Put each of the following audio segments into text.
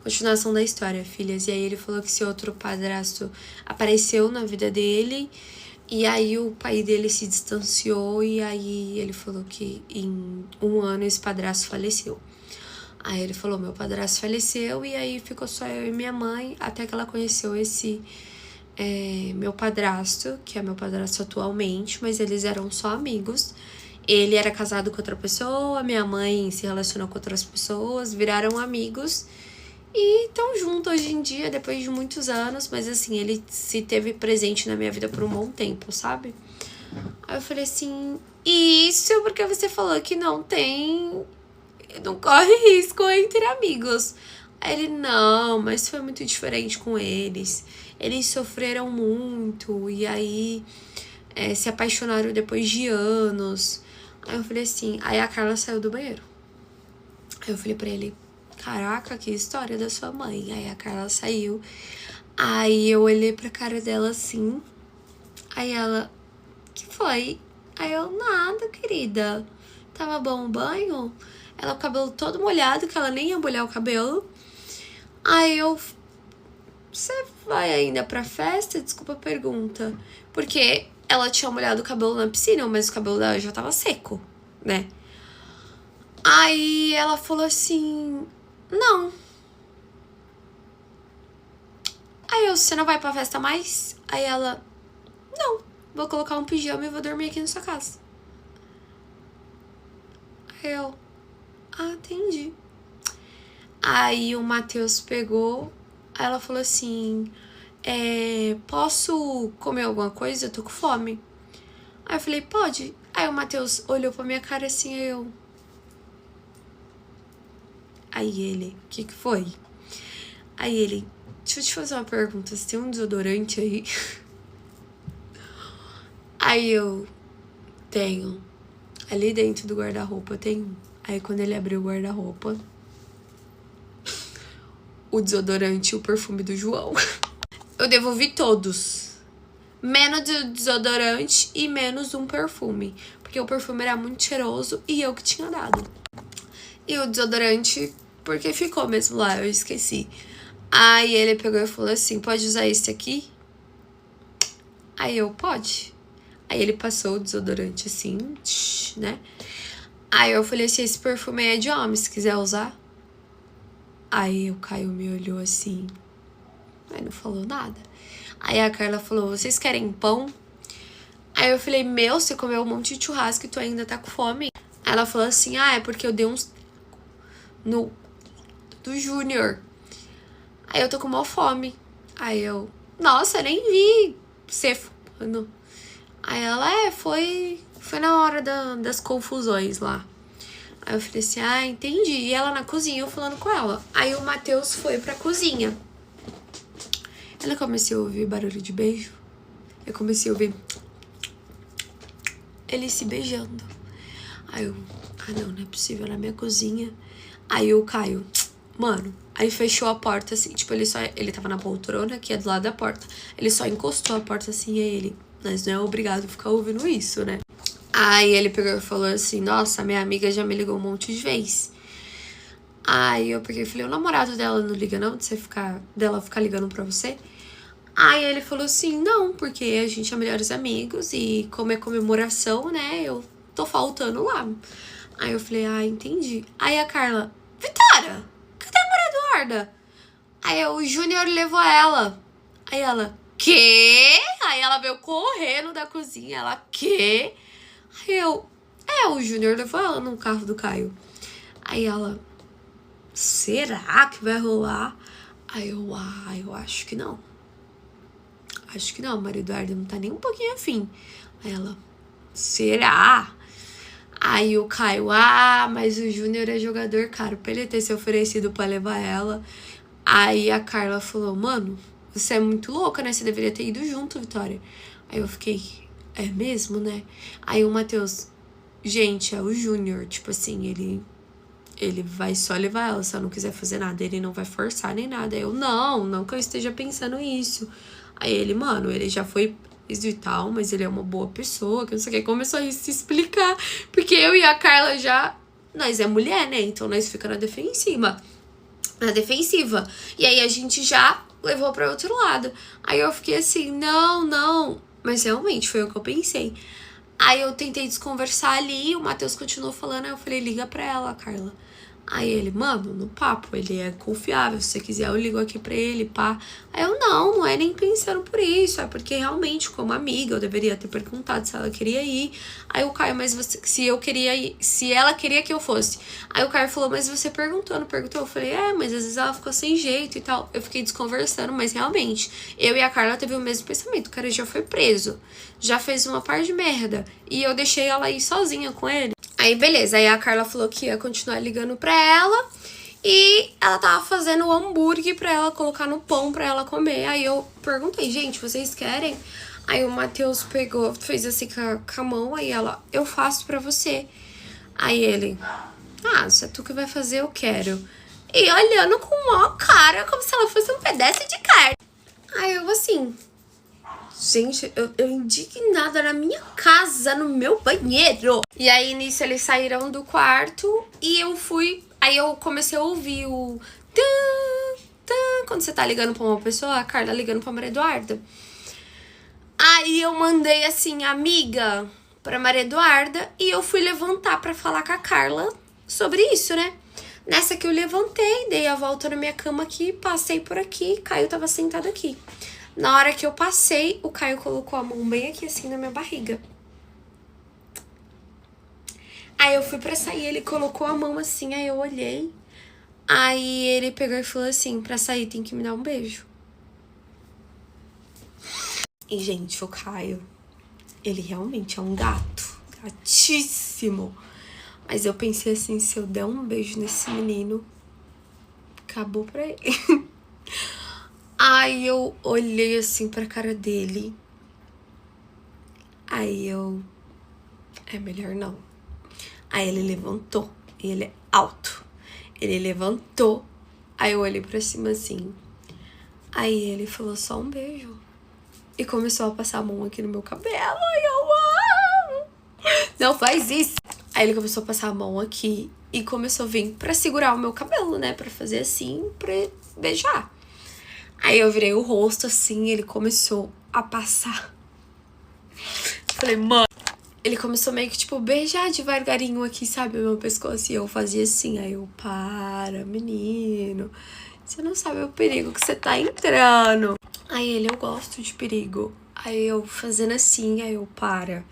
Continuação da história, filhas. E aí ele falou que esse outro padrasto apareceu na vida dele. E aí o pai dele se distanciou. E aí ele falou que em 1 ano esse padrasto faleceu. Aí ele falou, meu padrasto faleceu. E aí ficou só eu e minha mãe. Até que ela conheceu esse meu padrasto, que é meu padrasto atualmente. Mas eles eram só amigos. Ele era casado com outra pessoa. Minha mãe se relacionou com outras pessoas. Viraram amigos. E estão juntos hoje em dia, depois de muitos anos. Mas assim, ele se teve presente na minha vida por um bom tempo, sabe? Aí eu falei assim, isso porque você falou que não corre risco entre amigos. Aí ele, não, mas foi muito diferente com eles. Eles sofreram muito e aí se apaixonaram depois de anos. Aí eu falei assim, aí a Carla saiu do banheiro. Aí eu falei pra ele, caraca, que história da sua mãe. Aí a Carla saiu. Aí eu olhei pra cara dela assim. Aí ela, que foi? Aí eu, nada, querida. Tava bom o banho? Ela com o cabelo todo molhado, que ela nem ia molhar o cabelo. Aí eu, você vai ainda pra festa? Desculpa a pergunta. Porque ela tinha molhado o cabelo na piscina, mas o cabelo dela já tava seco, né? Aí ela falou assim, não. Aí eu, você não vai pra festa mais? Aí ela, não, vou colocar um pijama e vou dormir aqui na sua casa. Aí eu, entendi. Aí o Matheus pegou, aí ela falou assim, posso comer alguma coisa? Eu tô com fome. Aí eu falei, pode. Aí o Matheus olhou pra minha cara assim, Aí ele, o que foi? Aí ele, deixa eu te fazer uma pergunta, você tem um desodorante aí? Aí eu, tenho. Ali dentro do guarda-roupa tem um. Aí quando ele abriu o guarda-roupa, o desodorante e o perfume do João. Eu devolvi todos. Menos o desodorante e menos um perfume. Porque o perfume era muito cheiroso e eu que tinha dado. E o desodorante, porque ficou mesmo lá, eu esqueci. Aí ele pegou e falou assim, pode usar esse aqui? Aí eu, pode. Aí ele passou o desodorante assim, né? Aí eu falei assim, esse perfume é de homem, se quiser usar. Aí o Caio me olhou assim, aí não falou nada. Aí a Carla falou, vocês querem pão? Aí eu falei, você comeu um monte de churrasco e tu ainda tá com fome? Aí ela falou assim, é porque eu dei uns do Júnior. Aí eu tô com maior fome. Aí eu, nossa, nem vi você fumando. Aí ela, foi na hora das confusões lá. Aí eu falei assim, entendi. E ela na cozinha, eu falando com ela. Aí o Matheus foi pra cozinha. Ela comecei a ouvir barulho de beijo. Eu comecei a ouvir eles se beijando. Aí eu, não é possível, na minha cozinha. Aí o Caio, mano, aí fechou a porta assim, tipo, ele tava na poltrona, que é do lado da porta. Ele só encostou a porta assim, e ele, mas não é obrigado a ficar ouvindo isso, né? Aí ele pegou e falou assim, nossa, minha amiga já me ligou um monte de vezes. Aí eu peguei e falei, o namorado dela não liga não, dela ficar ligando pra você? Aí ele falou assim, não, porque a gente é melhores amigos e como é comemoração, né, eu tô faltando lá. Aí eu falei, entendi. Aí a Carla, Vitória, cadê a Maria Eduarda? Aí o Júnior levou ela. Aí ela, quê? Aí ela veio correndo da cozinha, ela, quê? Aí eu, o Júnior levou ela no carro do Caio. Aí ela, será que vai rolar? Aí eu acho que não. Acho que não, Maria Eduarda não tá nem um pouquinho afim. Aí ela, será? Aí o Caio, mas o Júnior é jogador caro pra ele ter se oferecido pra levar ela. Aí a Carla falou, mano, você é muito louca, né? Você deveria ter ido junto, Vitória. Aí eu fiquei, é mesmo, né? Aí o Matheus, gente, é o Júnior, tipo assim, ele vai só levar ela, se ela não quiser fazer nada, ele não vai forçar nem nada. Aí eu, não que eu esteja pensando isso. Aí ele, mano, ele já foi preso e tal, mas ele é uma boa pessoa, que não sei o que. Começou a se explicar, porque eu e a Carla nós é mulher, né? Então nós fica na defensiva. na defensiva. E aí a gente já levou pra outro lado. Aí eu fiquei assim, não. Mas realmente foi o que eu pensei. Aí eu tentei desconversar ali, o Matheus continuou falando, aí eu falei, liga pra ela, Carla. Aí ele, mano, no papo, ele é confiável, se você quiser eu ligo aqui pra ele, pá. Aí eu, não é nem pensando por isso, é porque realmente, como amiga, eu deveria ter perguntado se ela queria ir. Aí o Caio, mas você, se eu queria ir, se ela queria que eu fosse. Aí o Caio falou, mas você perguntou, não perguntou? Eu falei, mas às vezes ela ficou sem jeito e tal. Eu fiquei desconversando, mas realmente, eu e a Carla teve o mesmo pensamento, o cara já foi preso, já fez uma par de merda, e eu deixei ela ir sozinha com ele. Aí, beleza. Aí a Carla falou que ia continuar ligando pra ela. E ela tava fazendo o hambúrguer pra ela colocar no pão pra ela comer. Aí eu perguntei, gente, vocês querem? Aí o Matheus pegou, fez assim com a mão. Aí ela, eu faço pra você. Aí ele, se é tu que vai fazer, eu quero. E olhando com uma cara, como se ela fosse um pedaço de carne. Aí eu assim... Gente, eu indignada na minha casa, no meu banheiro. E aí, nisso, eles saíram do quarto e eu fui... Aí eu comecei a ouvir o... Quando você tá ligando pra uma pessoa, a Carla ligando pra Maria Eduarda. Aí eu mandei assim, amiga, pra Maria Eduarda. E eu fui levantar pra falar com a Carla sobre isso, né? Nessa que eu levantei, dei a volta na minha cama aqui, passei por aqui, Caio tava sentado aqui. Na hora que eu passei, o Caio colocou a mão bem aqui assim na minha barriga. Aí eu fui pra sair, ele colocou a mão assim, aí eu olhei. Aí ele pegou e falou assim, pra sair tem que me dar um beijo. E, gente, o Caio, ele realmente é um gato. Gatíssimo. Mas eu pensei assim, se eu der um beijo nesse menino, acabou pra ele. Aí eu olhei assim pra cara dele. Aí eu... É melhor não. Aí ele levantou. E ele é alto. Ele levantou. Aí eu olhei pra cima assim. Aí ele falou só um beijo. E começou a passar a mão aqui no meu cabelo. Ai, eu amo. Não faz isso. Aí ele começou a passar a mão aqui. E começou a vir pra segurar o meu cabelo, né? Pra fazer assim, pra beijar. Aí eu virei o rosto assim, ele começou a passar. Falei, mano. Ele começou meio que, tipo, beijar devagarinho aqui, sabe? O meu pescoço. E eu fazia assim. Aí eu, para, menino. Você não sabe o perigo que você tá entrando. Aí ele, eu gosto de perigo. Aí eu fazendo assim, aí eu, para.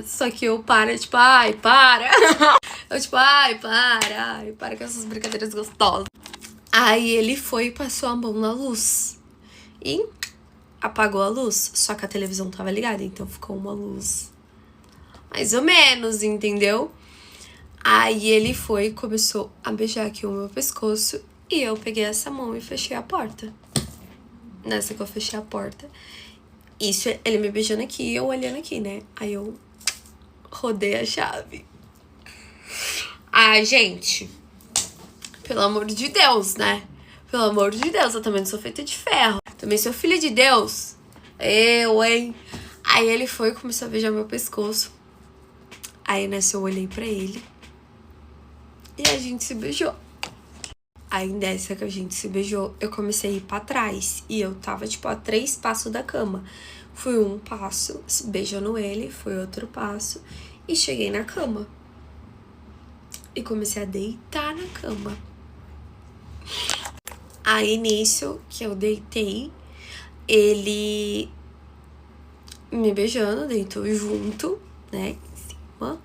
Só que eu para, tipo, ai, para. Eu, tipo, ai, para com essas brincadeiras gostosas. Aí ele foi e passou a mão na luz. E apagou a luz. Só que a televisão tava ligada, então ficou uma luz mais ou menos, entendeu? Aí ele foi e começou a beijar aqui o meu pescoço. E eu peguei essa mão e fechei a porta. Nessa que eu fechei a porta. Isso, ele me beijando aqui e eu olhando aqui, né? Aí eu rodei a chave. Gente... Pelo amor de Deus, né? Pelo amor de Deus, eu também não sou feita de ferro. Também sou filha de Deus. Eu, hein? Aí ele foi e começou a beijar meu pescoço. Aí nessa eu olhei pra ele. E a gente se beijou. Aí nessa que a gente se beijou, eu comecei a ir pra trás. E eu tava, tipo, a 3 passos da cama. Fui um passo, beijando ele. Foi outro passo. E cheguei na cama. E comecei a deitar na cama. Aí, nisso que eu deitei, ele me beijando, deitou junto, né, em cima.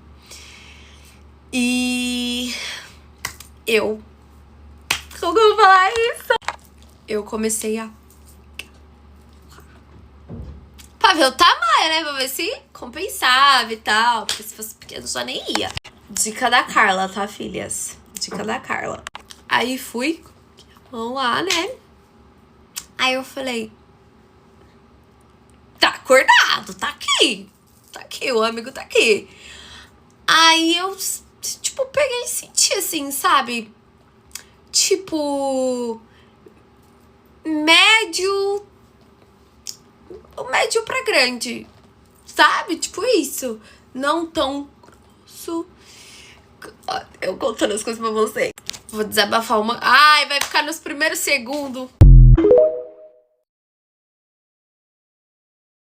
E eu... Como eu vou falar isso? Eu comecei a... Pra ver o tamanho, né, pra ver se compensava e tal. Porque se fosse pequeno, só nem ia. Dica da Carla, tá, filhas? Dica da Carla. Aí fui... Vamos lá, né? Aí eu falei... Tá acordado, tá aqui. Tá aqui, o amigo tá aqui. Aí eu, tipo, peguei e senti assim, sabe? Tipo... Médio... Médio pra grande. Sabe? Tipo isso. Não tão grosso. Eu contando as coisas pra vocês. Vou desabafar uma... Ai, vai ficar nos primeiros segundos.